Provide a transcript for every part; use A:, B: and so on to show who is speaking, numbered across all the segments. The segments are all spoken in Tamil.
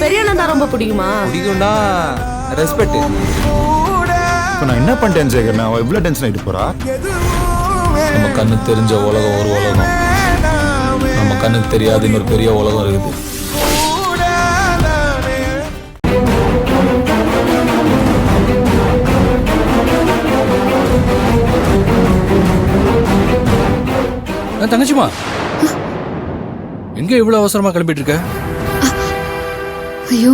A: பெரிய அண்ணன் தான் ரொம்ப பிடிக்குமா?
B: பிடிக்கும்டா, ரெஸ்பெக்ட்.
C: இப்போ நான் என்ன பண்ணிட்டேன் சேகர்? நான் இவ்வளோ டென்ஷன் ஆகிட்டு போறா?
D: நம்ம கண்ணுக்கு தெரிஞ்ச உலகம் ஒரு உலகம், நம்ம கண்ணுக்கு தெரியாத இன்னொரு பெரிய உலகம் இருக்குது. தங்கச்சிமா, எங்க இவ்வளவு அவசரமா கிளம்பிட்டு இருக்க?
E: ஐயோ,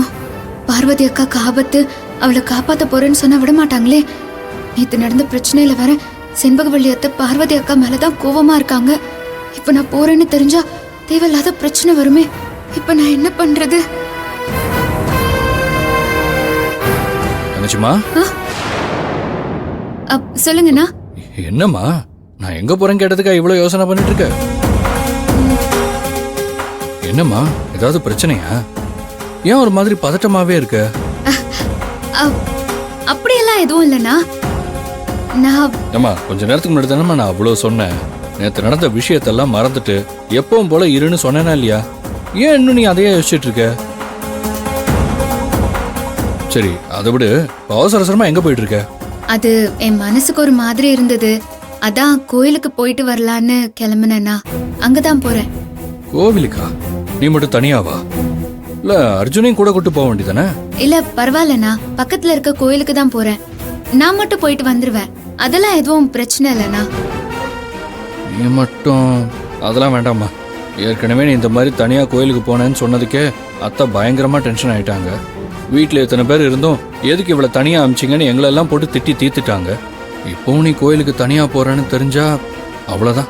E: பார்வதி அக்காக்கு ஆபத்து, அவளை காப்பாத்த போறேன்னு சொன்னா விட மாட்டாங்களே. நேத்து நடந்த பிரச்சனையில வர செண்பகவல்லி அத்தை பார்வதி அக்கா மேலதான் கோவமா இருக்காங்க. இப்ப நான் போறேன்னு தெரிஞ்சா தேவையில்லாத பிரச்சனை வருமே. இப்ப நான் என்ன பண்றது?
D: தங்கச்சிமா,
E: சொல்லுங்கண்ணா.
D: என்னம்மா, நான் எங்க போறேன்னு கேட்டதுக்கா இவ்வளவு யோசனை பண்ணிட்டு இருக்க? என்னம்மா, ஏதாவது பிரச்சனையா? ஏன் ஒரு மாதிரி பதட்டமாவே இருக்க?
E: அப்படியெல்லாம் எதுவும் இல்லைண்ணா. நான்
D: ஏம்மா, கொஞ்ச நேரத்துக்கு முன்னாடி தானே நான் அவ்வளவு சொன்னேன். நேற்று நடந்த விஷயத்தெல்லாம் மறந்துட்டு எப்பவும் போல இருன்னு சொன்னேனா இல்லையா? ஏன் இன்னும் நீ அதையே யோசிச்சுட்டு இருக்க? சரி, அதை விடு, அவசர அவசரமா எங்க போயிட்டு இருக்க?
E: அது என் மனசுக்கு ஒரு மாதிரி இருந்தது, அதான் கோயிலுக்கு போயிட்டு வரலான்னு கிளம்புனேண்ணா. அங்கதான் போறேன்.
D: கோவிலுக்கா? நீ மட்டும் தனியாவா? இல்ல அர்ஜுனையும் கூட கூட்டு போக வேண்டியதானே?
E: இல்ல பரவாயில்லண்ணா, பக்கத்துல இருக்க கோயிலுக்கு தான் போறேன். நான் மட்டும் போயிட்டு வந்துருவேன், அதெல்லாம் எதுவும் பிரச்சனை இல்லைண்ணா.
D: நீ மட்டும் அதெல்லாம் வேண்டாம்மா. ஏற்கனவே நீ இந்த மாதிரி தனியா கோயிலுக்கு போனேன்னு சொன்னதுக்கே அத்தை பயங்கரமா டென்ஷன் ஆயிட்டாங்க. வீட்டுல எத்தனை பேர் இருந்தும் எதுக்கு இவ்வளவு தனியா அமிச்சிங்கன்னு எங்களெல்லாம் போட்டு திட்டி தீர்த்துட்டாங்க. இப்போவும் நீ கோயிலுக்கு தனியா போறேன்னு தெரிஞ்சா அவ்வளவுதான்.